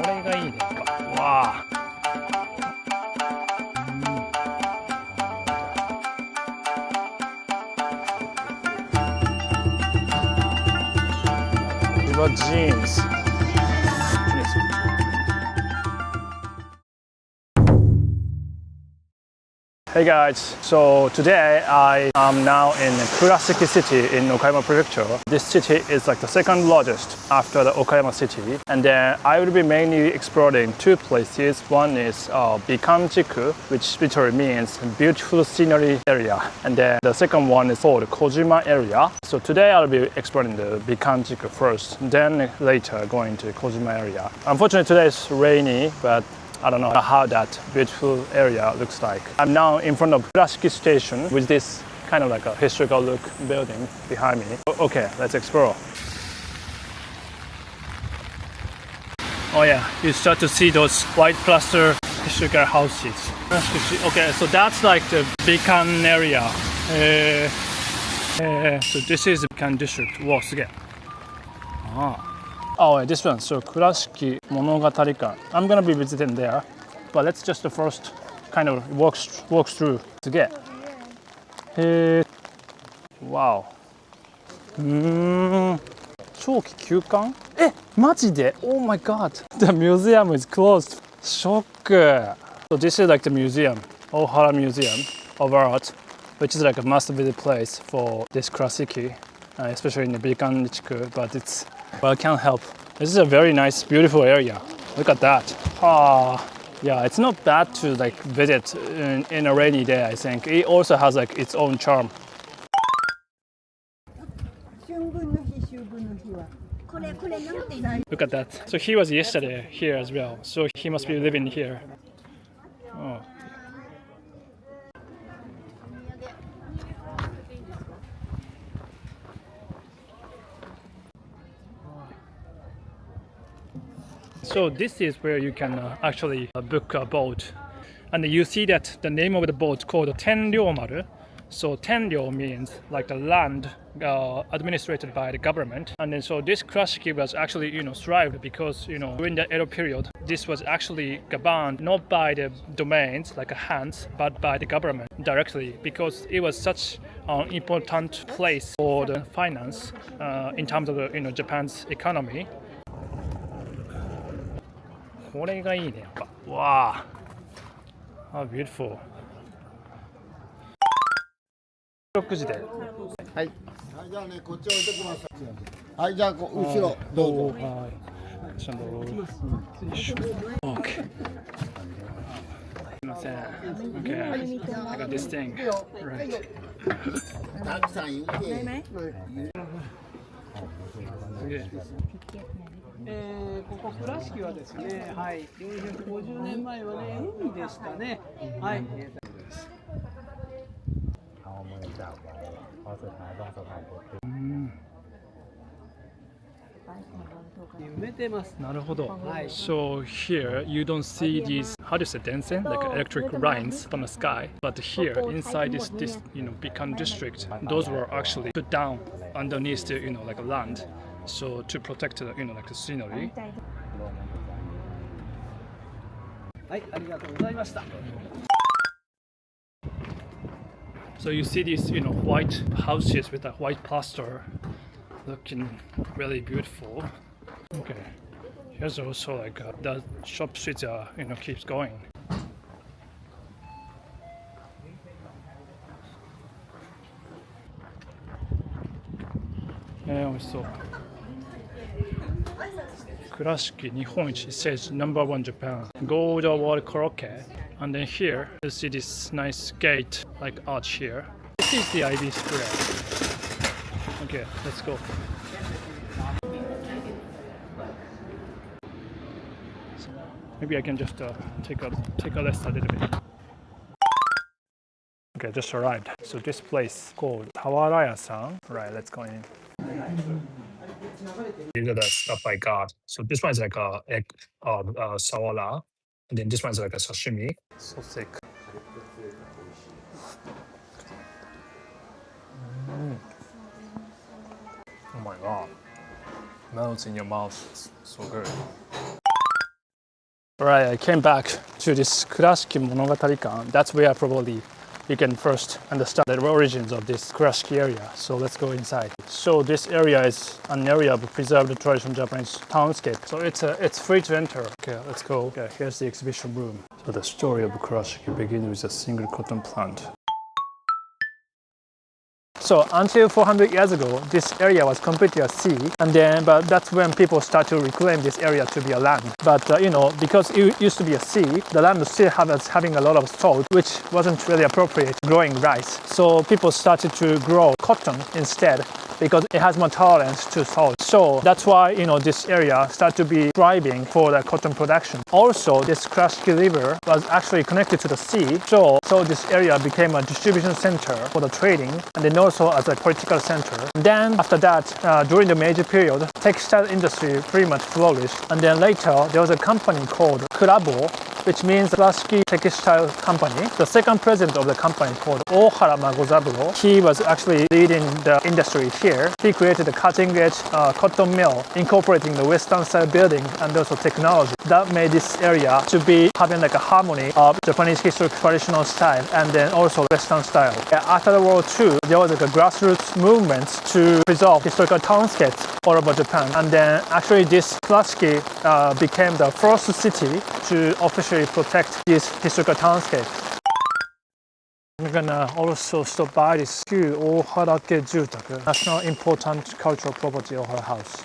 これがいいね。わあ。Kojima Jeans. Hey guys, so today I am now in Kurashiki city in Okayama prefecture. This city is like the second largest after the Okayama city, and then I will be mainly exploring two places. One is Bikan, which literally means beautiful scenery area, and then the second one is called Kojima area. So today I'll be exploring the Bikan first, then later going to Kojima area. Unfortunately today is rainy, but I don't know how that beautiful area looks like. I'm now in front of Kurashiki station with this kind of like a historical look building behind me. Okay, let's explore. Oh yeah, you start to see those white plaster historical houses. Okay, so that's like the Bikan area. So this is the Bikan district. Wow, すげえ。Oh, this one, so Kurashiki Monogatari-kan. I'm gonna be visiting there, but let's just first kind of walk through to get. Wow. 長期休館？マジで？ Oh my god. The museum is closed. Shock. So this is like the museum, Ohara Museum of Art, which is like a must-visit place for this Kurashiki, especially in the Bikan district, but it's well, I can't help. This is a very nice, beautiful area. Look at that. Yeah, it's not bad to like visit in a rainy day, I think. It also has like its own charm. Look at that. So he was yesterday here as well. So he must be living here. Oh. So this is where you can actually book a boat, and you see that the name of the boat called Tenryōmaru. So Tenryō means like the land administrated by the government, and then so this Kurashiki was actually thrived because during the Edo period this was actually governed not by the domains like hands but by the government directly, because it was such an important place for the finance in terms of the Japan's economy. これがいいね、やっぱ。わあ。How beautiful。6時で。はい。じゃあね、こっち置いてきます。はい、じゃあ後ろどうぞ。はい。ちゃんと。OK。すみません。OK。I got this thing. Right. たくさん言うて。すげえ。ここ倉敷はですね、はい、450年前はね、海でしたね。はい。埋めてます。なるほど。So here you don't see these, how do you say, dancing, like electric lines from the sky, but here inside this Bikan district, those were actually put down underneath the like land. So to protect the like the scenery. はい、ありがとうございました。So you see these white houses with a white plaster, looking really beautiful. Okay, here's also like the shop street keeps going. Also. Kurashiki Nihonichi, it says #1 Japan. Gold Award Korokke. And then here you see this nice gate like arch here. This is the IB Square. Okay, let's go. So maybe I can just take a rest a little bit. Okay, just arrived. So this place called Sawara-san. Right, let's go in. These are the stuff I got. So this one is like a egg sawara, and then this one is like a sashimi. So sick. Oh my god. Melts in your mouth. It's so good. Alright, I came back to this Kurashiki Monogatari-kan. That's where probably you can first understand the origins of this Kurashiki area. So let's go inside. So this area is an area of preserved traditional Japanese townscape. So it's free to enter. Okay, let's go. Okay, here's the exhibition room. So the story of Kurashiki begins with a single cotton plant. So until 400 years ago, this area was completely a sea, but that's when people start to reclaim this area to be a land. But because it used to be a sea, the land still was having a lot of salt, which wasn't really appropriate growing rice. So people started to grow cotton instead because it has more tolerance to salt. So that's why this area started to be thriving for the cotton production. Also, this Kurashiki River was actually connected to the sea, so this area became a distribution center for the trading, and then also as a political center. Then after that, during the Meiji period, textile industry pretty much flourished. And then later, there was a company called Kurabo, which means Kurashiki Textile Company. The second president of the company called Ohara Museum, he was actually leading the industry here. He created a cutting-edge cotton mill, incorporating the Western style building and also technology. That made this area to be having like a harmony of Japanese historic traditional style and then also Western style. After the World War II, there was like a grassroots movement to preserve historical townscapes all over Japan. And then actually this Kurashiki became the first city to officially protect this historical townscape. I'm gonna also stop by this Kyu Ohara Jutaku, national important cultural property Ohara House.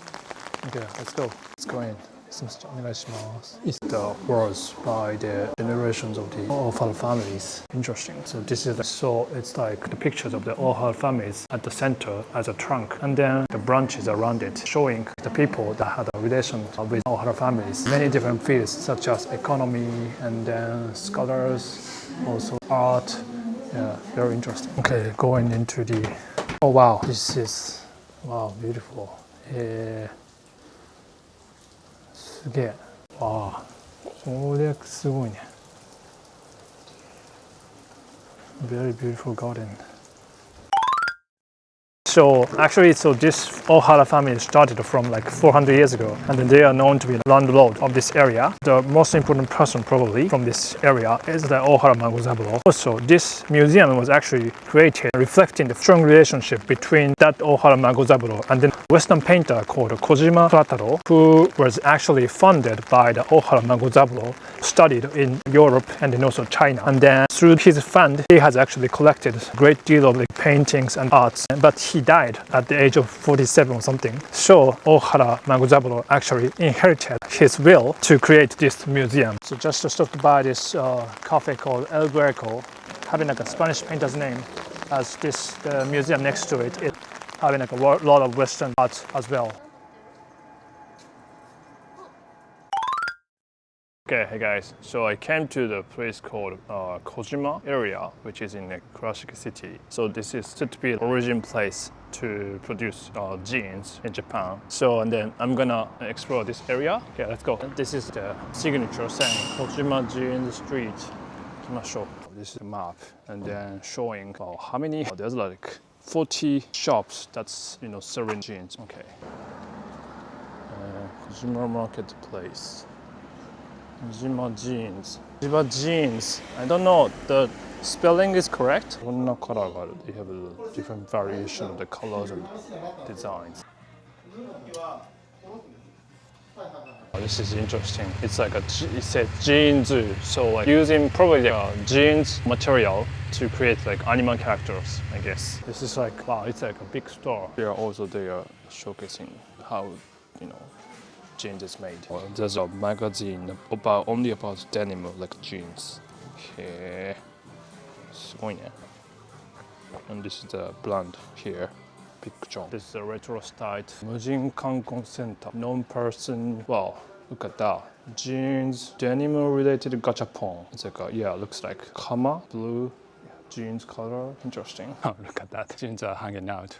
Okay, let's go. Let's go in. It's the words by the generations of the Ohara families. Interesting. So this is it's like the pictures of the Ohara families at the center as a trunk, and then the branches around it showing the people that had a relation with Ohara families. Many different fields such as economy and then scholars, also art. Yeah, very interesting. Okay, going into the. Oh wow, this is beautiful. すげえ。わあ、これすごいね。Very beautiful garden. So actually, this Ohara family started from like 400 years ago, and then they are known to be the landlord of this area. The most important person probably from this area is the Ohara Museum. Also, this museum was actually created reflecting the strong relationship between that Ohara Museum and then Western painter called Kojima Jeans, who was actually funded by the Ohara Museum, studied in Europe and then also China. And then through his fund, he has actually collected a great deal of paintings and arts. But he died at the age of 47 or something. So Ohara Museum actually inherited his will to create this museum. So just stopped by this cafe called El Greco, having like a Spanish painter's name, as the museum next to it is having like a lot of Western art as well. Okay, hey guys, so I came to the place called Kojima area, which is in Kurashiki city. So this is said to be the origin place to produce jeans in Japan. So and then I'm gonna explore this area. Okay, let's go. This is the signature saying Kojima Jeans Street. This is the map, and then showing how many. There's like 40 shops that's selling jeans. Okay, Kojima Marketplace. Kojima Jeans. Kojima Jeans. I don't know, the spelling is correct. They have a different variation of the colors and designs. Oh, this is interesting. It's like it says jeans, so like using probably jeans material to create like animal characters, I guess. This is like, wow, it's like a big store. They are showcasing how, jeans is made. There's a magazine only about denim, like jeans. Okay. すごいね. And this is the brand here. Picture. This is a retro style. Mujin Kangon Center. Non-person. Wow, look at that. Jeans, denim related gachapon. It's like looks like Kama, blue, jeans color. Interesting. Oh, look at that. Jeans are hanging out.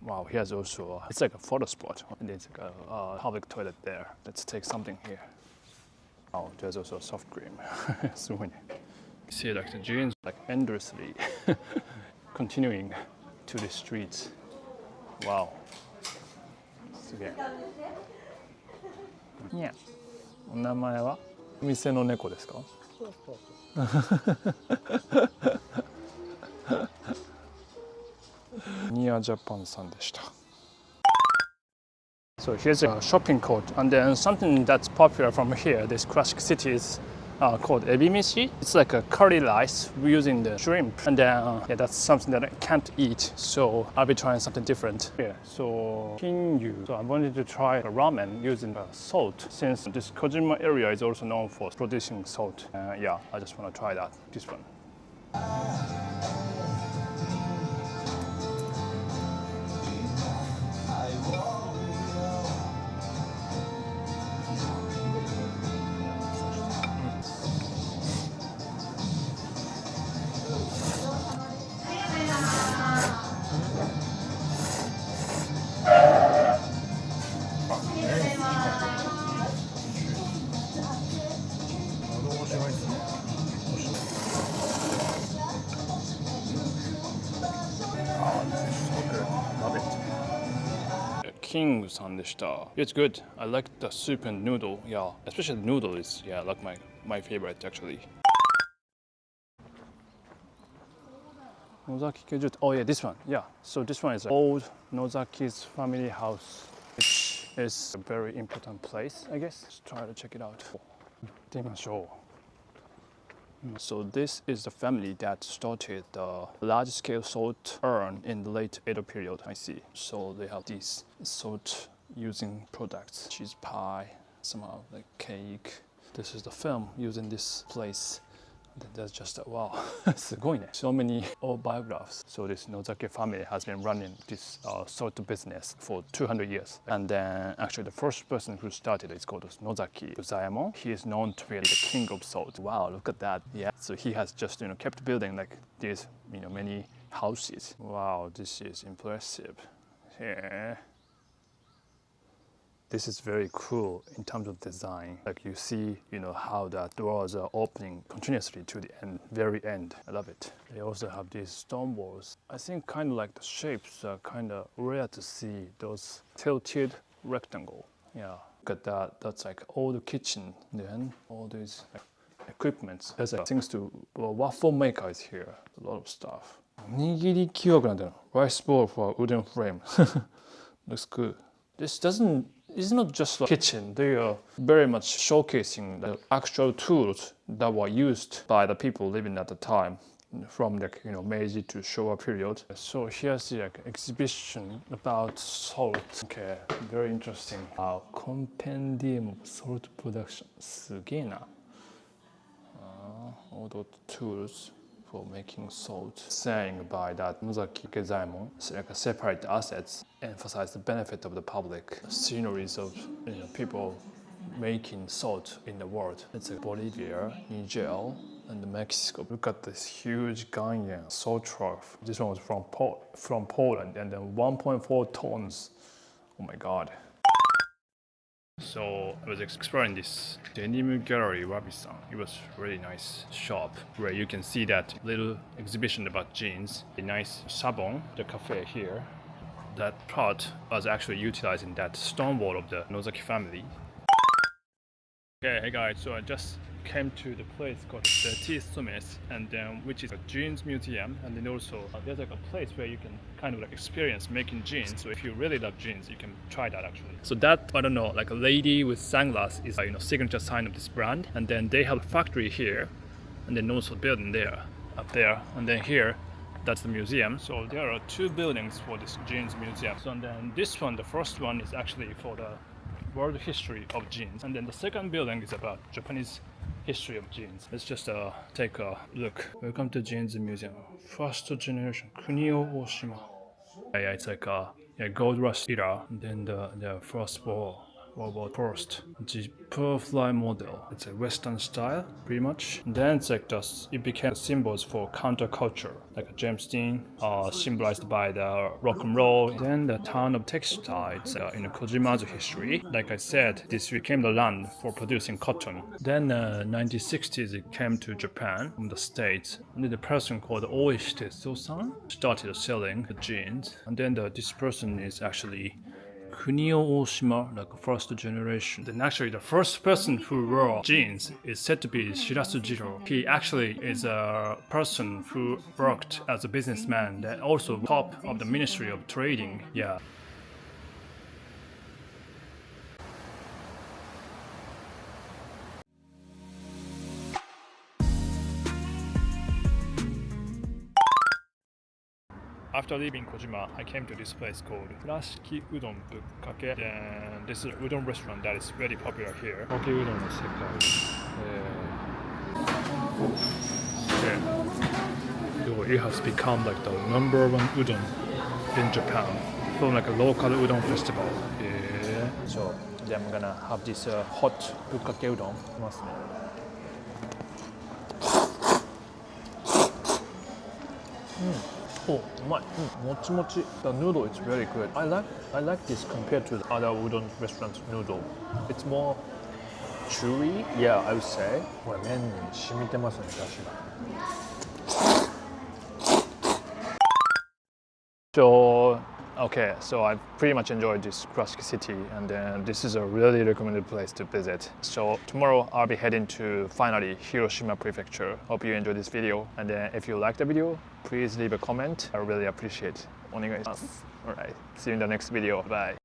Wow, here's also, it's like a photo spot. And it's like a public toilet there. Let's take something here. Oh, there's also a soft cream. See like the jeans like endlessly continuing to the streets. Wow. Yeah. お名前はお店の猫ですか？そうそうそうニアジャパンさんでした。So here's a shopping court, and then something that's popular from here, this Kurashiki city, is called ebimishi. It's like a curry rice using the shrimp, and then yeah, that's something that I can't eat, so I'll be trying something different. Yeah, so Kinyu. So I wanted to try a ramen using salt, since this Kojima area is also known for producing salt. Yeah, I just want to try that. This one. King さんでした。It's good. I like the soup and noodle. Yeah, especially the noodle is like my favorite actually. Nozaki Residence. Oh yeah, this one. Yeah. So this one is old Nozaki's family house, which is a very important place, I guess. Let's try to check it out. 行ってみましょう。So this is the family that started the large-scale salt urn in the late Edo period, I see. So they have these salt-using products, cheese pie, somehow like cake. This is the film used in this place. That's just, wow, すごいね. So many old biographs. So this Nozaki family has been running this salt business for 200 years. And then actually the first person who started it is called Nozaki Uzayamon. He is known to be the king of salt. Wow, look at that. Yeah, so he has just kept building like these many houses. Wow, this is impressive. Yeah. This is very cool in terms of design. Like you see, how the doors are opening continuously to the end, very end. I love it. They also have these stone walls. I think kind of like the shapes are kind of rare to see, those tilted rectangle. Yeah, look at that. That's like all the kitchen. Then all these equipments. There's things to, waffle maker is here. A lot of stuff. Nigiri kyoku rice bowl for wooden frame. Looks good. It's not just a kitchen. They are very much showcasing the actual tools that were used by the people living at the time, from Meiji to Showa period. So here's the exhibition about salt. Okay, very interesting. Compendium of salt production. すげえな. All the tools for making salt. Saying by that Nozaki Kezaemon, separate assets, emphasize the benefit of the public. Sceneries of people making salt in the world. It's like Bolivia, Niger, and Mexico. Look at this huge Ganyan salt trough. This one was from Poland, and then 1.4 tons. Oh my god. So I was exploring this Denim gallery, Wabi-san. It was a really nice shop where you can see that little exhibition about jeans. A nice sabon, the cafe here. That part was actually utilizing that stone wall of the Nozaki family. Okay, hey guys, so I just came to the place called the Tea Summit, and then which is a jeans museum, and then also there's like a place where you can kind of experience making jeans. So if you really love jeans, you can try that actually. So that, I don't know, like a lady with sunglasses is signature sign of this brand, and then they have a factory here, and then also building there, up there, and then here. That's the museum. So there are two buildings for this jeans museum. So and then this one, the first one is actually for the world history of jeans, and then the second building is about Japanese history of jeans. Let's just take a look. Welcome to Jeans Museum. First generation, Kunio Oshima. Yeah, it's like a gold rush era, and then the first World War First. Zipper fly model. It's a Western style, pretty much. And then it's like it became symbols for counterculture, like a gemstone, symbolized by the rock and roll. Then the town of textiles in Kojima's history. Like I said, this became the land for producing cotton. Then 1960s, it came to Japan from the States. And then the person called Oishite So-san started selling the jeans. And then this person is actually Kunio Oshima, like first generation. Then actually the first person who wore jeans is said to be Shirasujiro. He actually is a person who worked as a businessman that also top of the Ministry of Trading. Yeah. After leaving Kojima, I came to this place called Kurashiki Udon Bukkake. And this is an udon restaurant that is very popular here. Poke udon no sekai. So it has become like the number one udon in Japan. From like a local udon festival. Yeah. So then I'm gonna have this hot bukkake udon. お、うまい。もちもち。The noodle is very good. I like this compared to the other udon restaurant noodle. It's more chewy. Yeah, I would say. これ麺に染みてますね、出汁が。Okay, so I pretty much enjoyed this Kurashiki city, and then this is a really recommended place to visit. So tomorrow I'll be heading to finally Hiroshima Prefecture. Hope you enjoyed this video, and then if you like the video, please leave a comment. I really appreciate it. Alright, see you in the next video. Bye.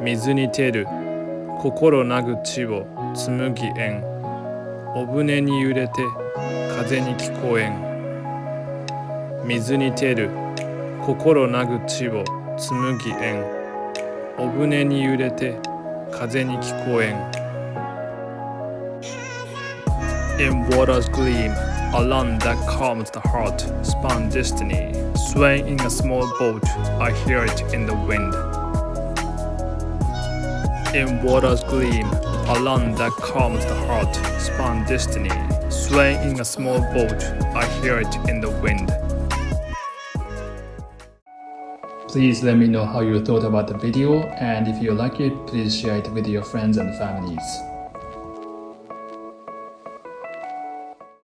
Mizu ni teru, kokoro nagu chi wo tsumugi en. Obune ni yurete, kaze ni kikoen. Mizu ni teru, kokoro nagu chi wo tsumugi en. Obune ni yurete, kaze ni kikoen. In water's gleam, a land that calms the heart, span destiny. Swaying in a small boat, I hear it in the wind. In water's gleam, a land that calms the heart, span destiny. Swaying in a small boat, I hear it in the wind. Please let me know how you thought about the video, and if you like it, please share it with your friends and families.